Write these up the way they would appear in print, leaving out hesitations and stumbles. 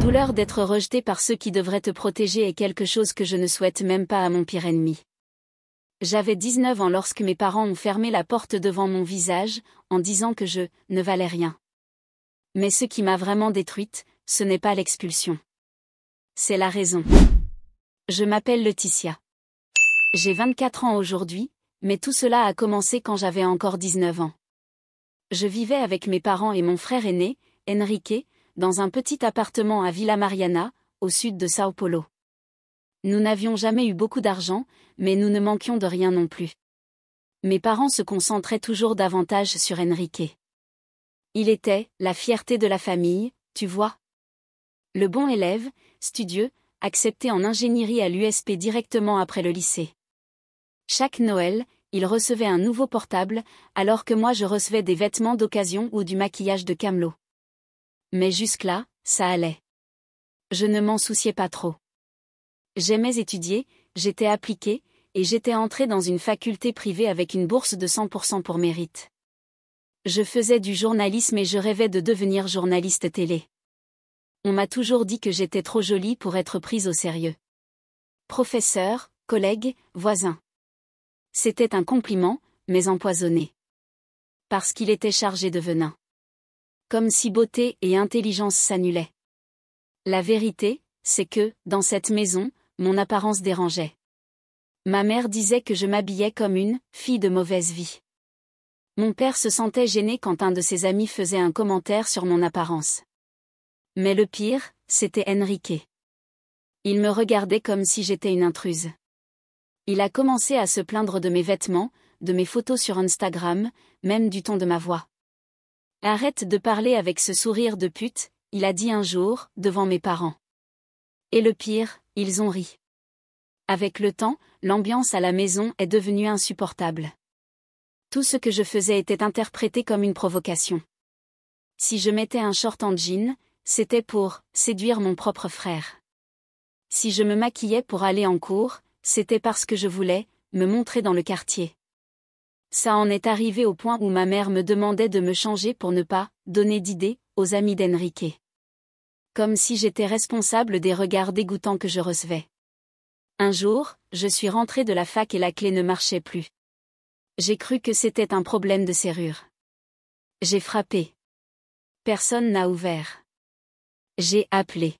douleur d'être rejeté par ceux qui devraient te protéger est quelque chose que je ne souhaite même pas à mon pire ennemi. J'avais 19 ans lorsque mes parents ont fermé la porte devant mon visage, en disant que je ne valais rien. Mais ce qui m'a vraiment détruite, ce n'est pas l'expulsion. C'est la raison. Je m'appelle Laetitia. J'ai 24 ans aujourd'hui, mais tout cela a commencé quand j'avais encore 19 ans. Je vivais avec mes parents et mon frère aîné, Enrique, dans un petit appartement à Villa Mariana, au sud de Sao Paulo. Nous n'avions jamais eu beaucoup d'argent, mais nous ne manquions de rien non plus. Mes parents se concentraient toujours davantage sur Enrique. Il était la fierté de la famille, tu vois. Le bon élève, studieux, accepté en ingénierie à l'USP directement après le lycée. Chaque Noël, il recevait un nouveau portable, alors que moi je recevais des vêtements d'occasion ou du maquillage de camelot. Mais jusque-là, ça allait. Je ne m'en souciais pas trop. J'aimais étudier, j'étais appliquée, et j'étais entrée dans une faculté privée avec une bourse de 100% pour mérite. Je faisais du journalisme et je rêvais de devenir journaliste télé. On m'a toujours dit que j'étais trop jolie pour être prise au sérieux. Professeurs, collègues, voisins. C'était un compliment, mais empoisonné. Parce qu'il était chargé de venin. Comme si beauté et intelligence s'annulaient. La vérité, c'est que, dans cette maison, mon apparence dérangeait. Ma mère disait que je m'habillais comme une fille de mauvaise vie. Mon père se sentait gêné quand un de ses amis faisait un commentaire sur mon apparence. Mais le pire, c'était Enrique. Il me regardait comme si j'étais une intruse. Il a commencé à se plaindre de mes vêtements, de mes photos sur Instagram, même du ton de ma voix. Arrête de parler avec ce sourire de pute, il a dit un jour, devant mes parents. Et le pire, ils ont ri. Avec le temps, l'ambiance à la maison est devenue insupportable. Tout ce que je faisais était interprété comme une provocation. Si je mettais un short en jean, c'était pour séduire mon propre frère. Si je me maquillais pour aller en cours, c'était parce que je voulais me montrer dans le quartier. Ça en est arrivé au point où ma mère me demandait de me changer pour ne pas donner d'idées aux amis d'Enrique. Comme si j'étais responsable des regards dégoûtants que je recevais. Un jour, je suis rentrée de la fac et la clé ne marchait plus. J'ai cru que c'était un problème de serrure. J'ai frappé. Personne n'a ouvert. J'ai appelé.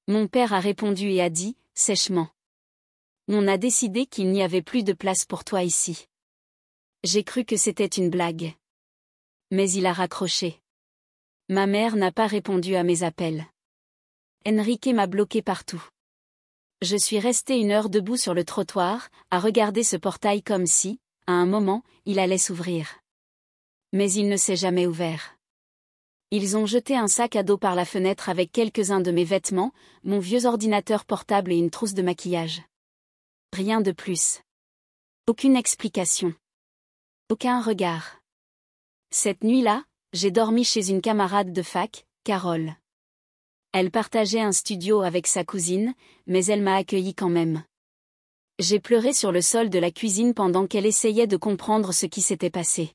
Mon père a répondu et a dit, sèchement. On a décidé qu'il n'y avait plus de place pour toi ici. J'ai cru que c'était une blague. Mais il a raccroché. Ma mère n'a pas répondu à mes appels. Enrique m'a bloqué partout. Je suis restée 1 heure debout sur le trottoir, à regarder ce portail comme si, à un moment, il allait s'ouvrir. Mais il ne s'est jamais ouvert. Ils ont jeté un sac à dos par la fenêtre avec quelques-uns de mes vêtements, mon vieux ordinateur portable et une trousse de maquillage. Rien de plus. Aucune explication. Aucun regard. Cette nuit-là, j'ai dormi chez une camarade de fac, Carole. Elle partageait un studio avec sa cousine, mais elle m'a accueilli quand même. J'ai pleuré sur le sol de la cuisine pendant qu'elle essayait de comprendre ce qui s'était passé.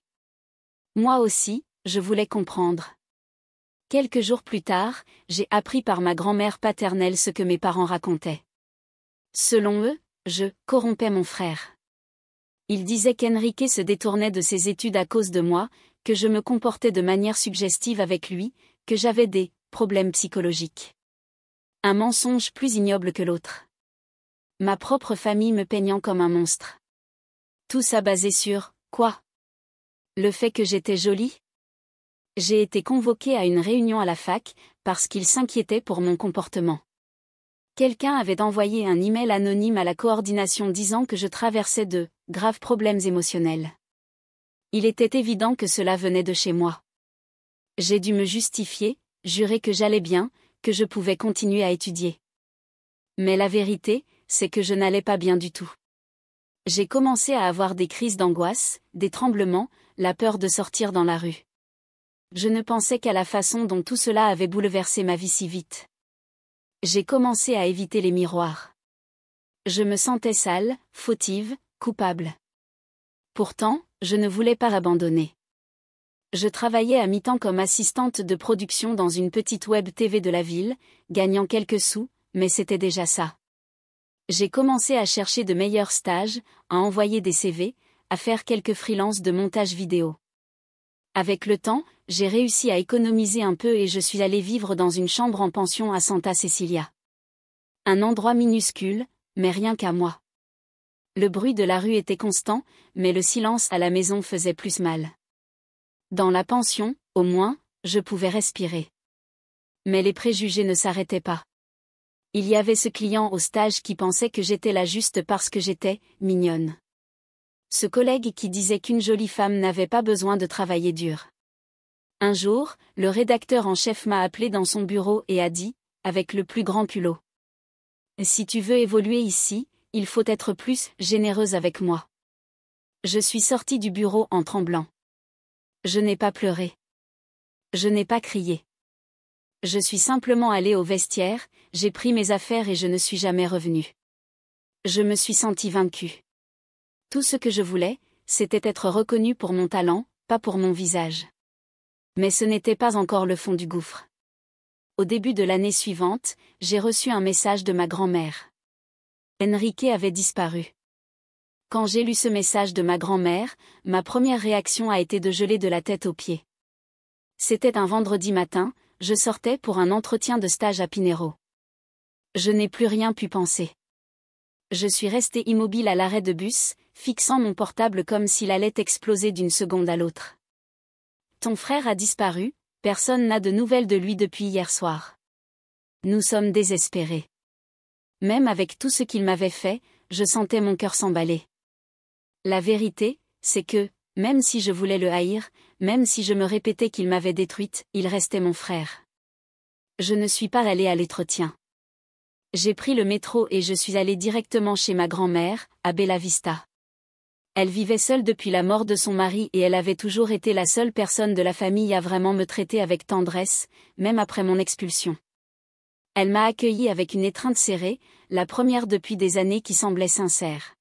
Moi aussi, je voulais comprendre. Quelques jours plus tard, j'ai appris par ma grand-mère paternelle ce que mes parents racontaient. Selon eux, je corrompais mon frère. Ils disaient qu'Enrique se détournait de ses études à cause de moi, que je me comportais de manière suggestive avec lui, que j'avais des problèmes psychologiques. Un mensonge plus ignoble que l'autre. Ma propre famille me peignant comme un monstre. Tout ça basé sur, quoi? Le fait que j'étais jolie? J'ai été convoquée à une réunion à la fac, parce qu'ils s'inquiétaient pour mon comportement. Quelqu'un avait envoyé un email anonyme à la coordination disant que je traversais de graves problèmes émotionnels. Il était évident que cela venait de chez moi. J'ai dû me justifier, jurer que j'allais bien, que je pouvais continuer à étudier. Mais la vérité, c'est que je n'allais pas bien du tout. J'ai commencé à avoir des crises d'angoisse, des tremblements, la peur de sortir dans la rue. Je ne pensais qu'à la façon dont tout cela avait bouleversé ma vie si vite. J'ai commencé à éviter les miroirs. Je me sentais sale, fautive, coupable. Pourtant, je ne voulais pas abandonner. Je travaillais à mi-temps comme assistante de production dans une petite web TV de la ville, gagnant quelques sous, mais c'était déjà ça. J'ai commencé à chercher de meilleurs stages, à envoyer des CV, à faire quelques freelances de montage vidéo. Avec le temps, j'ai réussi à économiser un peu et je suis allée vivre dans une chambre en pension à Santa Cecilia. Un endroit minuscule, mais rien qu'à moi. Le bruit de la rue était constant, mais le silence à la maison faisait plus mal. Dans la pension, au moins, je pouvais respirer. Mais les préjugés ne s'arrêtaient pas. Il y avait ce client au stage qui pensait que j'étais là juste parce que j'étais mignonne. Ce collègue qui disait qu'une jolie femme n'avait pas besoin de travailler dur. Un jour, le rédacteur en chef m'a appelé dans son bureau et a dit, avec le plus grand culot: « Si tu veux évoluer ici, il faut être plus généreuse avec moi. » Je suis sortie du bureau en tremblant. Je n'ai pas pleuré. Je n'ai pas crié. Je suis simplement allée au vestiaire, j'ai pris mes affaires et je ne suis jamais revenue. Je me suis sentie vaincue. Tout ce que je voulais, c'était être reconnue pour mon talent, pas pour mon visage. Mais ce n'était pas encore le fond du gouffre. Au début de l'année suivante, j'ai reçu un message de ma grand-mère. Enrique avait disparu. Quand j'ai lu ce message de ma grand-mère, ma première réaction a été de geler de la tête aux pieds. C'était un vendredi matin, je sortais pour un entretien de stage à Pinero. Je n'ai plus rien pu penser. Je suis restée immobile à l'arrêt de bus, fixant mon portable comme s'il allait exploser d'une seconde à l'autre. Ton frère a disparu, personne n'a de nouvelles de lui depuis hier soir. Nous sommes désespérés. Même avec tout ce qu'il m'avait fait, je sentais mon cœur s'emballer. La vérité, c'est que, même si je voulais le haïr, même si je me répétais qu'il m'avait détruite, il restait mon frère. Je ne suis pas allée à l'entretien. J'ai pris le métro et je suis allée directement chez ma grand-mère, à Bella Vista. Elle vivait seule depuis la mort de son mari et elle avait toujours été la seule personne de la famille à vraiment me traiter avec tendresse, même après mon expulsion. Elle m'a accueillie avec une étreinte serrée, la première depuis des années qui semblait sincère.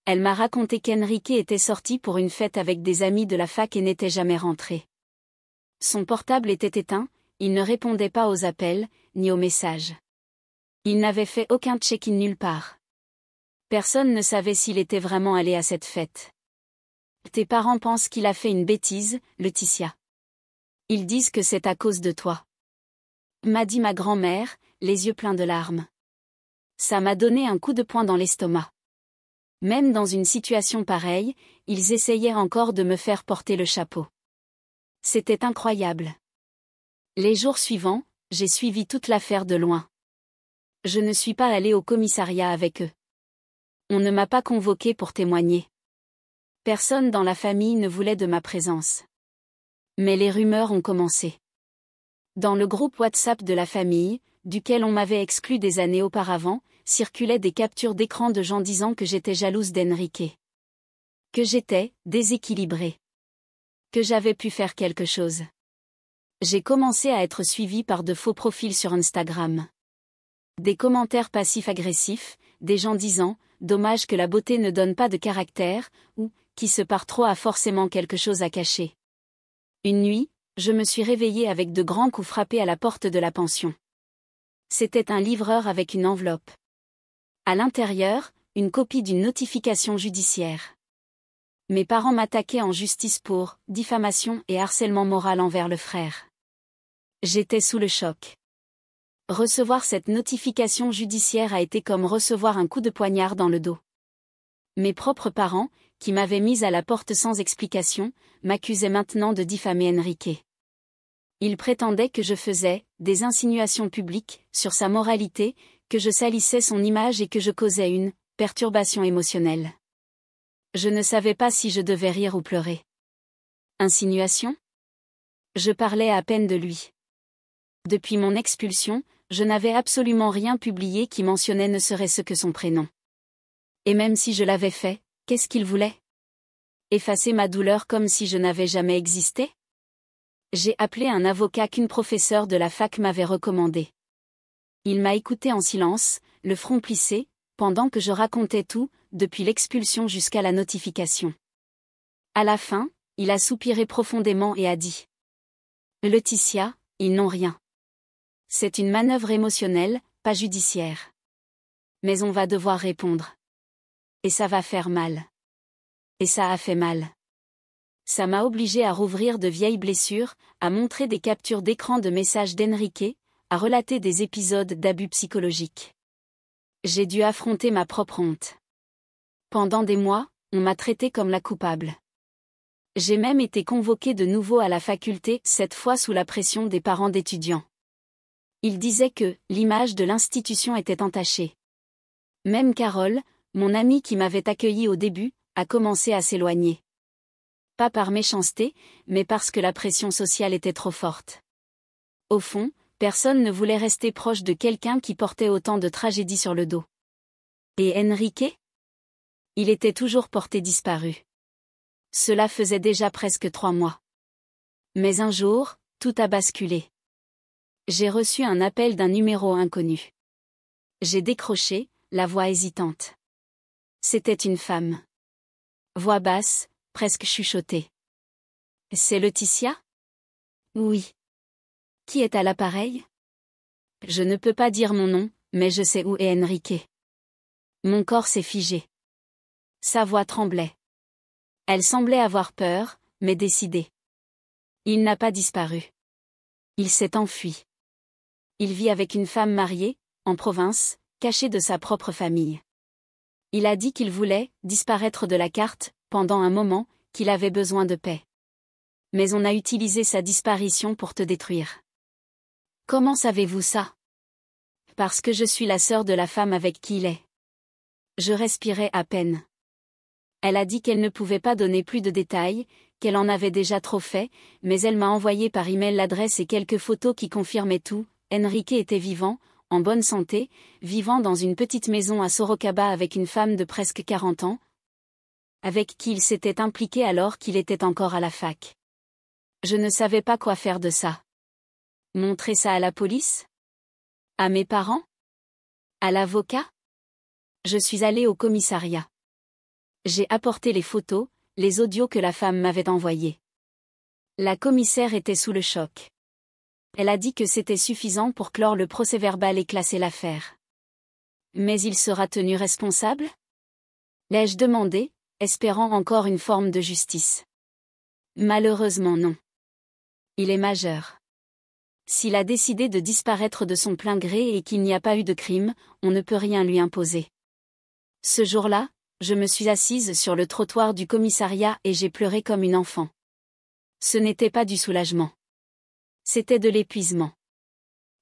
Elle m'a raconté qu'Enrique était sorti pour une fête avec des amis de la fac et n'était jamais rentré. Son portable était éteint, il ne répondait pas aux appels, ni aux messages. Il n'avait fait aucun check-in nulle part. Personne ne savait s'il était vraiment allé à cette fête. Tes parents pensent qu'il a fait une bêtise, Laetitia. Ils disent que c'est à cause de toi. M'a dit ma grand-mère, les yeux pleins de larmes. Ça m'a donné un coup de poing dans l'estomac. Même dans une situation pareille, ils essayaient encore de me faire porter le chapeau. C'était incroyable. Les jours suivants, j'ai suivi toute l'affaire de loin. Je ne suis pas allée au commissariat avec eux. On ne m'a pas convoquée pour témoigner. Personne dans la famille ne voulait de ma présence. Mais les rumeurs ont commencé. Dans le groupe WhatsApp de la famille, duquel on m'avait exclu des années auparavant, circulaient des captures d'écran de gens disant que j'étais jalouse d'Enrique. Que j'étais déséquilibrée. Que j'avais pu faire quelque chose. J'ai commencé à être suivie par de faux profils sur Instagram. Des commentaires passifs-agressifs, des gens disant « dommage que la beauté ne donne pas de caractère » ou « qui se part trop a forcément quelque chose à cacher ». Une nuit, je me suis réveillée avec de grands coups frappés à la porte de la pension. C'était un livreur avec une enveloppe. À l'intérieur, une copie d'une notification judiciaire. Mes parents m'attaquaient en justice pour diffamation et harcèlement moral envers le frère. J'étais sous le choc. Recevoir cette notification judiciaire a été comme recevoir un coup de poignard dans le dos. Mes propres parents, qui m'avaient mise à la porte sans explication, m'accusaient maintenant de diffamer Enrique. Ils prétendaient que je faisais des insinuations publiques sur sa moralité, que je salissais son image et que je causais une perturbation émotionnelle. Je ne savais pas si je devais rire ou pleurer. Insinuation ? Je parlais à peine de lui. Depuis mon expulsion, je n'avais absolument rien publié qui mentionnait ne serait-ce que son prénom. Et même si je l'avais fait, qu'est-ce qu'il voulait ? Effacer ma douleur comme si je n'avais jamais existé ? J'ai appelé un avocat qu'une professeure de la fac m'avait recommandé. Il m'a écouté en silence, le front plissé, pendant que je racontais tout, depuis l'expulsion jusqu'à la notification. À la fin, il a soupiré profondément et a dit. Laetitia, ils n'ont rien. C'est une manœuvre émotionnelle, pas judiciaire. Mais on va devoir répondre. Et ça va faire mal. Et ça a fait mal. Ça m'a obligé à rouvrir de vieilles blessures, à montrer des captures d'écran de messages d'Enrique, à relater des épisodes d'abus psychologiques. J'ai dû affronter ma propre honte. Pendant des mois, on m'a traité comme la coupable. J'ai même été convoquée de nouveau à la faculté, cette fois sous la pression des parents d'étudiants. Ils disaient que l'image de l'institution était entachée. Même Carole, mon amie qui m'avait accueillie au début, a commencé à s'éloigner. Pas par méchanceté, mais parce que la pression sociale était trop forte. Au fond, personne ne voulait rester proche de quelqu'un qui portait autant de tragédies sur le dos. Et Enrique ? Il était toujours porté disparu. Cela faisait déjà presque 3 mois. Mais un jour, tout a basculé. J'ai reçu un appel d'un numéro inconnu. J'ai décroché, la voix hésitante. C'était une femme. Voix basse, presque chuchotée. C'est Laetitia ? Oui. Qui est à l'appareil ? Je ne peux pas dire mon nom, mais je sais où est Enrique. Mon corps s'est figé. Sa voix tremblait. Elle semblait avoir peur, mais décidée. Il n'a pas disparu. Il s'est enfui. Il vit avec une femme mariée, en province, caché de sa propre famille. Il a dit qu'il voulait disparaître de la carte, pendant un moment, qu'il avait besoin de paix. Mais on a utilisé sa disparition pour te détruire. Comment savez-vous ça ? Parce que je suis la sœur de la femme avec qui il est. Je respirais à peine. Elle a dit qu'elle ne pouvait pas donner plus de détails, qu'elle en avait déjà trop fait, mais elle m'a envoyé par email l'adresse et quelques photos qui confirmaient tout. Enrique était vivant, en bonne santé, vivant dans une petite maison à Sorocaba avec une femme de presque 40 ans, avec qui il s'était impliqué alors qu'il était encore à la fac. Je ne savais pas quoi faire de ça. Montrer ça à la police ? À mes parents ? À l'avocat ? Je suis allée au commissariat. J'ai apporté les photos, les audios que la femme m'avait envoyés. La commissaire était sous le choc. Elle a dit que c'était suffisant pour clore le procès-verbal et classer l'affaire. Mais il sera tenu responsable ? L'ai-je demandé, espérant encore une forme de justice. Malheureusement non. Il est majeur. S'il a décidé de disparaître de son plein gré et qu'il n'y a pas eu de crime, on ne peut rien lui imposer. Ce jour-là, je me suis assise sur le trottoir du commissariat et j'ai pleuré comme une enfant. Ce n'était pas du soulagement. C'était de l'épuisement.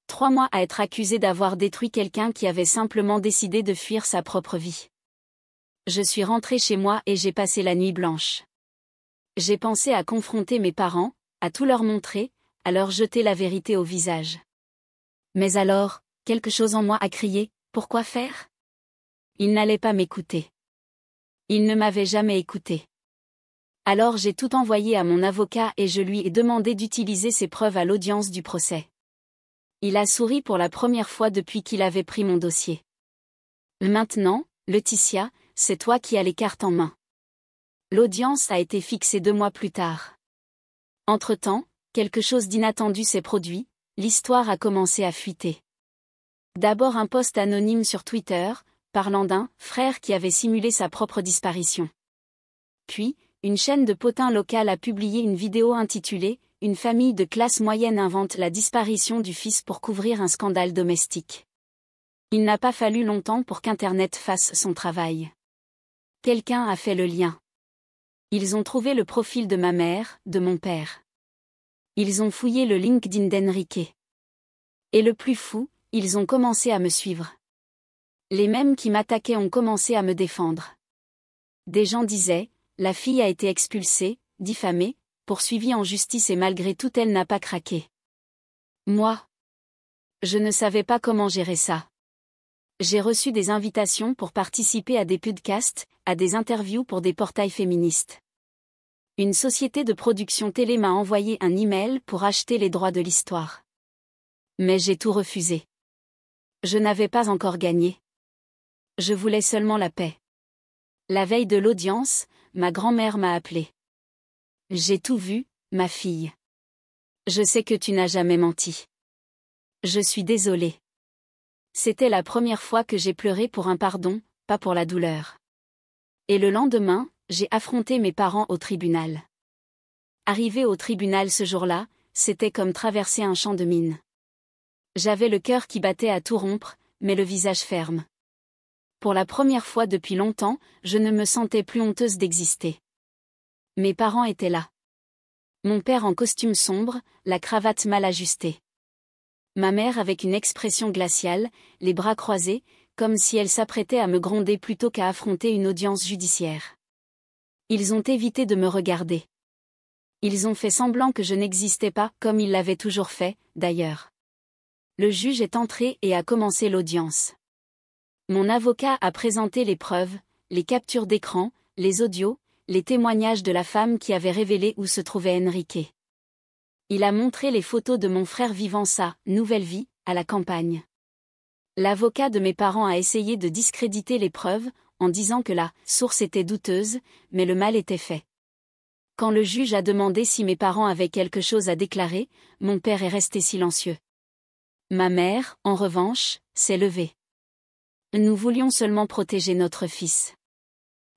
3 mois à être accusé d'avoir détruit quelqu'un qui avait simplement décidé de fuir sa propre vie. Je suis rentrée chez moi et j'ai passé la nuit blanche. J'ai pensé à confronter mes parents, à tout leur montrer, à leur jeter la vérité au visage. Mais alors, quelque chose en moi a crié, pourquoi faire ? Ils n'allaient pas m'écouter. Ils ne m'avaient jamais écouté. Alors j'ai tout envoyé à mon avocat et je lui ai demandé d'utiliser ces preuves à l'audience du procès. Il a souri pour la première fois depuis qu'il avait pris mon dossier. Maintenant, Laetitia, c'est toi qui as les cartes en main. L'audience a été fixée 2 mois plus tard. Entre-temps, quelque chose d'inattendu s'est produit, l'histoire a commencé à fuiter. D'abord un post anonyme sur Twitter, parlant d'un frère qui avait simulé sa propre disparition. Puis, une chaîne de potins locale a publié une vidéo intitulée « Une famille de classe moyenne invente la disparition du fils pour couvrir un scandale domestique ». Il n'a pas fallu longtemps pour qu'Internet fasse son travail. Quelqu'un a fait le lien. Ils ont trouvé le profil de ma mère, de mon père. Ils ont fouillé le LinkedIn d'Enrique. Et le plus fou, ils ont commencé à me suivre. Les mêmes qui m'attaquaient ont commencé à me défendre. Des gens disaient, la fille a été expulsée, diffamée, poursuivie en justice et malgré tout elle n'a pas craqué. Moi, je ne savais pas comment gérer ça. J'ai reçu des invitations pour participer à des podcasts, à des interviews pour des portails féministes. Une société de production télé m'a envoyé un email pour acheter les droits de l'histoire. Mais j'ai tout refusé. Je n'avais pas encore gagné. Je voulais seulement la paix. La veille de l'audience, ma grand-mère m'a appelé. J'ai tout vu, ma fille. Je sais que tu n'as jamais menti. Je suis désolée. C'était la première fois que j'ai pleuré pour un pardon, pas pour la douleur. Et le lendemain, j'ai affronté mes parents au tribunal. Arrivé au tribunal ce jour-là, c'était comme traverser un champ de mines. J'avais le cœur qui battait à tout rompre, mais le visage ferme. Pour la première fois depuis longtemps, je ne me sentais plus honteuse d'exister. Mes parents étaient là. Mon père en costume sombre, la cravate mal ajustée. Ma mère avec une expression glaciale, les bras croisés, comme si elle s'apprêtait à me gronder plutôt qu'à affronter une audience judiciaire. Ils ont évité de me regarder. Ils ont fait semblant que je n'existais pas, comme ils l'avaient toujours fait, d'ailleurs. Le juge est entré et a commencé l'audience. Mon avocat a présenté les preuves, les captures d'écran, les audios, les témoignages de la femme qui avait révélé où se trouvait Enrique. Il a montré les photos de mon frère vivant sa nouvelle vie, à la campagne. L'avocat de mes parents a essayé de discréditer les preuves, en disant que la source était douteuse, mais le mal était fait. Quand le juge a demandé si mes parents avaient quelque chose à déclarer, mon père est resté silencieux. Ma mère, en revanche, s'est levée. Nous voulions seulement protéger notre fils.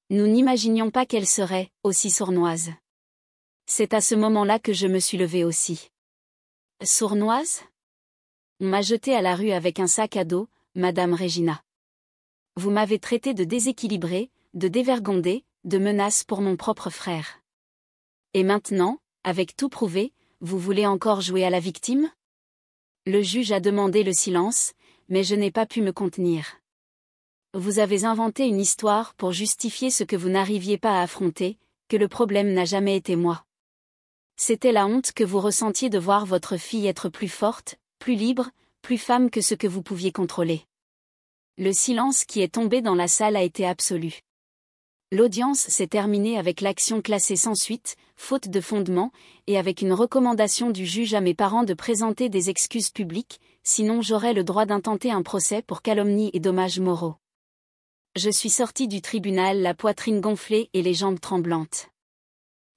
Nous n'imaginions pas qu'elle serait aussi sournoise. C'est à ce moment-là que je me suis levée aussi. Sournoise ? On m'a jetée à la rue avec un sac à dos, Madame Regina. Vous m'avez traitée de déséquilibrée, de dévergondée, de menace pour mon propre frère. Et maintenant, avec tout prouvé, vous voulez encore jouer à la victime ? Le juge a demandé le silence, mais je n'ai pas pu me contenir. Vous avez inventé une histoire pour justifier ce que vous n'arriviez pas à affronter, que le problème n'a jamais été moi. C'était la honte que vous ressentiez de voir votre fille être plus forte, plus libre, plus femme que ce que vous pouviez contrôler. Le silence qui est tombé dans la salle a été absolu. L'audience s'est terminée avec l'action classée sans suite, faute de fondement, et avec une recommandation du juge à mes parents de présenter des excuses publiques, sinon j'aurais le droit d'intenter un procès pour calomnie et dommages moraux. Je suis sortie du tribunal la poitrine gonflée et les jambes tremblantes.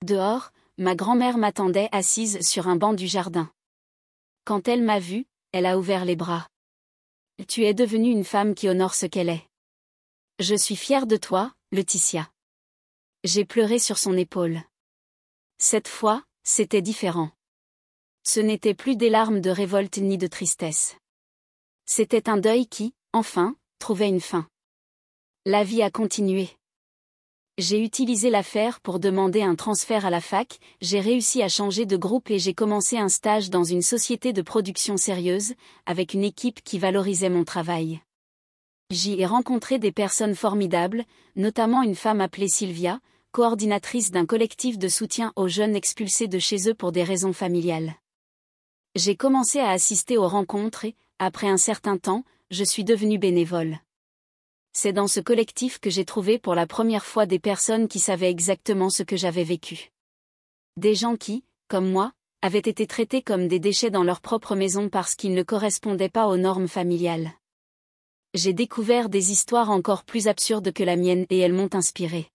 Dehors, ma grand-mère m'attendait assise sur un banc du jardin. Quand elle m'a vue, elle a ouvert les bras. « Tu es devenue une femme qui honore ce qu'elle est. Je suis fière de toi, Laetitia. » J'ai pleuré sur son épaule. Cette fois, c'était différent. Ce n'était plus des larmes de révolte ni de tristesse. C'était un deuil qui, enfin, trouvait une fin. La vie a continué. J'ai utilisé l'affaire pour demander un transfert à la fac, j'ai réussi à changer de groupe et j'ai commencé un stage dans une société de production sérieuse, avec une équipe qui valorisait mon travail. J'y ai rencontré des personnes formidables, notamment une femme appelée Sylvia, coordinatrice d'un collectif de soutien aux jeunes expulsés de chez eux pour des raisons familiales. J'ai commencé à assister aux rencontres et, après un certain temps, je suis devenue bénévole. C'est dans ce collectif que j'ai trouvé pour la première fois des personnes qui savaient exactement ce que j'avais vécu. Des gens qui, comme moi, avaient été traités comme des déchets dans leur propre maison parce qu'ils ne correspondaient pas aux normes familiales. J'ai découvert des histoires encore plus absurdes que la mienne et elles m'ont inspirée.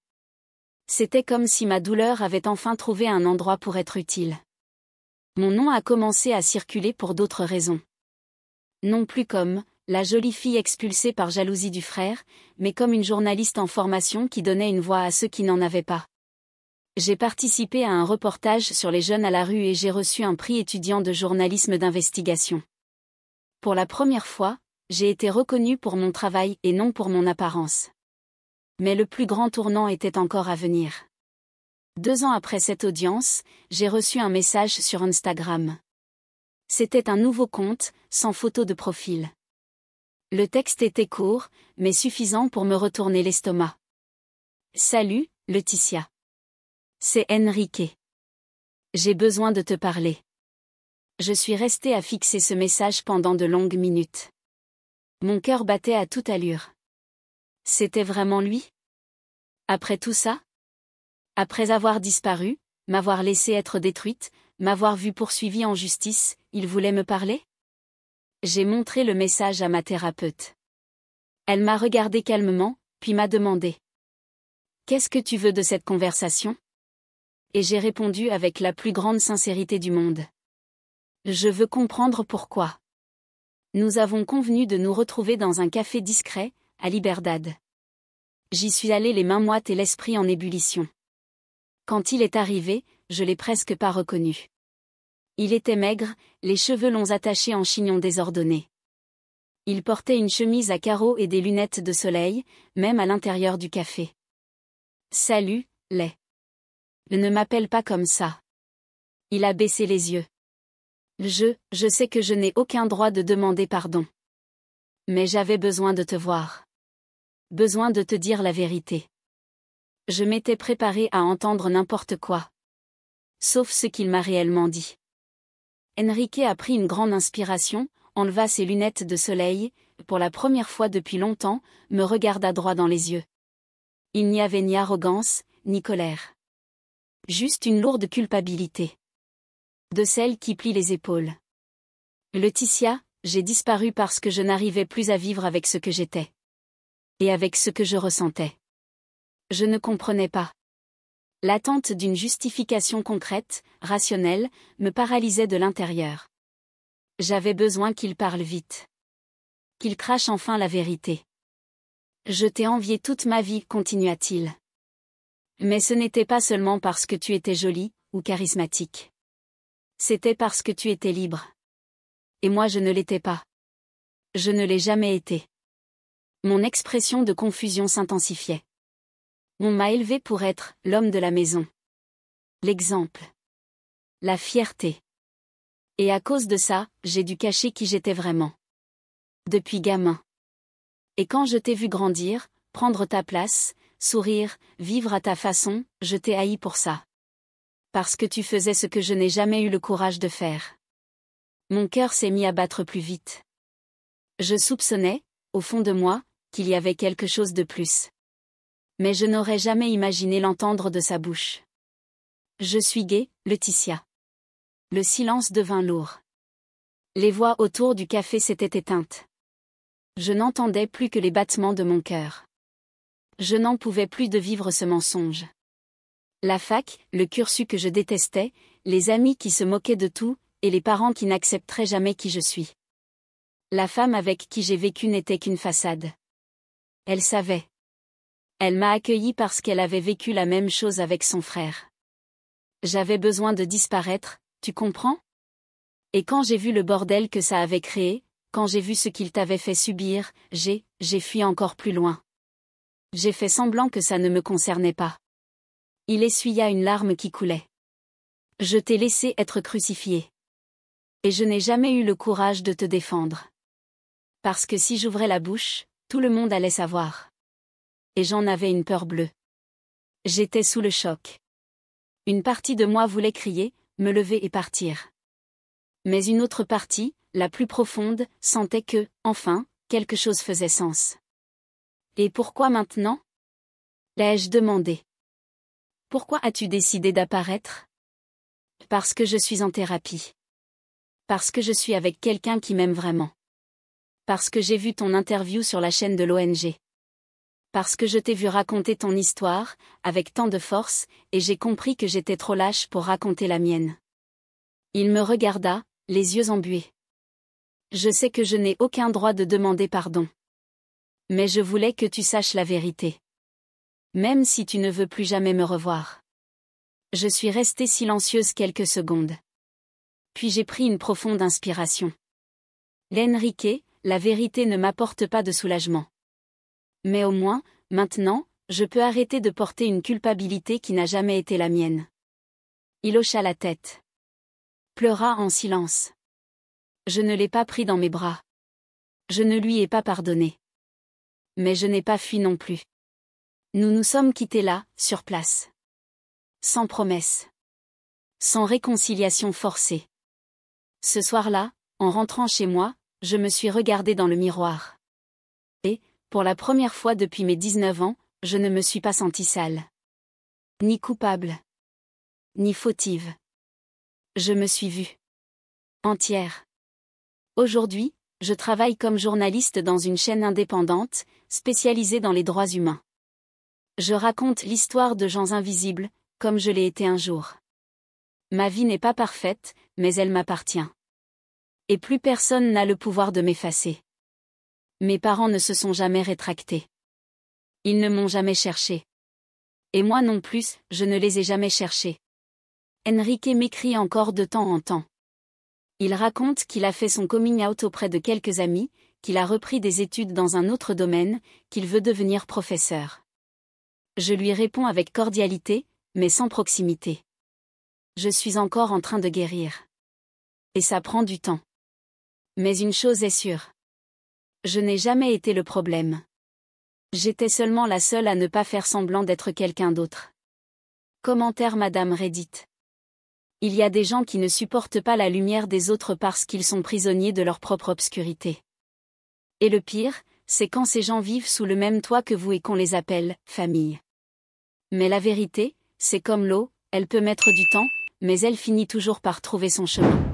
C'était comme si ma douleur avait enfin trouvé un endroit pour être utile. Mon nom a commencé à circuler pour d'autres raisons. Non plus comme la jolie fille expulsée par jalousie du frère, mais comme une journaliste en formation qui donnait une voix à ceux qui n'en avaient pas. J'ai participé à un reportage sur les jeunes à la rue et j'ai reçu un prix étudiant de journalisme d'investigation. Pour la première fois, j'ai été reconnue pour mon travail et non pour mon apparence. Mais le plus grand tournant était encore à venir. 2 ans après cette audience, j'ai reçu un message sur Instagram. C'était un nouveau compte, sans photo de profil. Le texte était court, mais suffisant pour me retourner l'estomac. Salut, Laetitia. C'est Enrique. J'ai besoin de te parler. Je suis restée à fixer ce message pendant de longues minutes. Mon cœur battait à toute allure. C'était vraiment lui ? Après tout ça ? Après avoir disparu, m'avoir laissé être détruite, m'avoir vue poursuivie en justice, il voulait me parler ? J'ai montré le message à ma thérapeute. Elle m'a regardé calmement, puis m'a demandé. « Qu'est-ce que tu veux de cette conversation ? et j'ai répondu avec la plus grande sincérité du monde. Je veux comprendre pourquoi. Nous avons convenu de nous retrouver dans un café discret, à Liberdad. J'y suis allé les mains moites et l'esprit en ébullition. Quand il est arrivé, je l'ai presque pas reconnu. Il était maigre, les cheveux longs attachés en chignon désordonné. Il portait une chemise à carreaux et des lunettes de soleil, même à l'intérieur du café. Salut, Lay. Ne m'appelle pas comme ça. Il a baissé les yeux. Je sais que je n'ai aucun droit de demander pardon. Mais j'avais besoin de te voir. Besoin de te dire la vérité. Je m'étais préparé à entendre n'importe quoi. Sauf ce qu'il m'a réellement dit. Enrique a pris une grande inspiration, enleva ses lunettes de soleil, pour la première fois depuis longtemps, me regarda droit dans les yeux. Il n'y avait ni arrogance, ni colère. Juste une lourde culpabilité. De celle qui plie les épaules. Laetitia, j'ai disparu parce que je n'arrivais plus à vivre avec ce que j'étais. Et avec ce que je ressentais. Je ne comprenais pas. L'attente d'une justification concrète, rationnelle, me paralysait de l'intérieur. J'avais besoin qu'il parle vite. Qu'il crache enfin la vérité. Je t'ai envié toute ma vie, continua-t-il. Mais ce n'était pas seulement parce que tu étais jolie, ou charismatique. C'était parce que tu étais libre. Et moi je ne l'étais pas. Je ne l'ai jamais été. Mon expression de confusion s'intensifiait. On m'a élevé pour être l'homme de la maison. L'exemple. La fierté. Et à cause de ça, j'ai dû cacher qui j'étais vraiment. Depuis gamin. Et quand je t'ai vu grandir, prendre ta place, sourire, vivre à ta façon, je t'ai haï pour ça. Parce que tu faisais ce que je n'ai jamais eu le courage de faire. Mon cœur s'est mis à battre plus vite. Je soupçonnais, au fond de moi, qu'il y avait quelque chose de plus. Mais je n'aurais jamais imaginé l'entendre de sa bouche. Je suis gay, Laetitia. Le silence devint lourd. Les voix autour du café s'étaient éteintes. Je n'entendais plus que les battements de mon cœur. Je n'en pouvais plus de vivre ce mensonge. La fac, le cursus que je détestais, les amis qui se moquaient de tout, et les parents qui n'accepteraient jamais qui je suis. La femme avec qui j'ai vécu n'était qu'une façade. Elle savait. Elle m'a accueilli parce qu'elle avait vécu la même chose avec son frère. J'avais besoin de disparaître, tu comprends? Et quand j'ai vu le bordel que ça avait créé, quand j'ai vu ce qu'il t'avait fait subir, j'ai fui encore plus loin. J'ai fait semblant que ça ne me concernait pas. Il essuya une larme qui coulait. Je t'ai laissé être crucifié. Et je n'ai jamais eu le courage de te défendre. Parce que si j'ouvrais la bouche, tout le monde allait savoir. Et j'en avais une peur bleue. J'étais sous le choc. Une partie de moi voulait crier, me lever et partir. Mais une autre partie, la plus profonde, sentait que, enfin, quelque chose faisait sens. Et pourquoi maintenant? L'ai-je demandé. Pourquoi as-tu décidé d'apparaître? Parce que je suis en thérapie. Parce que je suis avec quelqu'un qui m'aime vraiment. Parce que j'ai vu ton interview sur la chaîne de l'ONG. Parce que je t'ai vu raconter ton histoire, avec tant de force, et j'ai compris que j'étais trop lâche pour raconter la mienne. Il me regarda, les yeux embués. Je sais que je n'ai aucun droit de demander pardon. Mais je voulais que tu saches la vérité. Même si tu ne veux plus jamais me revoir. Je suis restée silencieuse quelques secondes. Puis j'ai pris une profonde inspiration. L'Enrique, la vérité ne m'apporte pas de soulagement. Mais au moins, maintenant, je peux arrêter de porter une culpabilité qui n'a jamais été la mienne. Il hocha la tête. Pleura en silence. Je ne l'ai pas pris dans mes bras. Je ne lui ai pas pardonné. Mais je n'ai pas fui non plus. Nous nous sommes quittés là, sur place. Sans promesse. Sans réconciliation forcée. Ce soir-là, en rentrant chez moi, je me suis regardée dans le miroir. Et, pour la première fois depuis mes 19 ans, je ne me suis pas sentie sale. Ni coupable. Ni fautive. Je me suis vue. Entière. Aujourd'hui, je travaille comme journaliste dans une chaîne indépendante, spécialisée dans les droits humains. Je raconte l'histoire de gens invisibles, Comme je l'ai été un jour. Ma vie n'est pas parfaite, mais elle m'appartient. Et plus personne n'a le pouvoir de m'effacer. Mes parents ne se sont jamais rétractés. Ils ne m'ont jamais cherché. Et moi non plus, je ne les ai jamais cherchés. Enrique m'écrit encore de temps en temps. Il raconte qu'il a fait son coming out auprès de quelques amis, qu'il a repris des études dans un autre domaine, qu'il veut devenir professeur. Je lui réponds avec cordialité, mais sans proximité. Je suis encore en train de guérir. Et ça prend du temps. Mais une chose est sûre. Je n'ai jamais été le problème. J'étais seulement la seule à ne pas faire semblant d'être quelqu'un d'autre. Commentaire Madame Reddit. Il y a des gens qui ne supportent pas la lumière des autres parce qu'ils sont prisonniers de leur propre obscurité. Et le pire, c'est quand ces gens vivent sous le même toit que vous et qu'on les appelle « famille ». Mais la vérité, c'est comme l'eau, elle peut mettre du temps, mais elle finit toujours par trouver son chemin.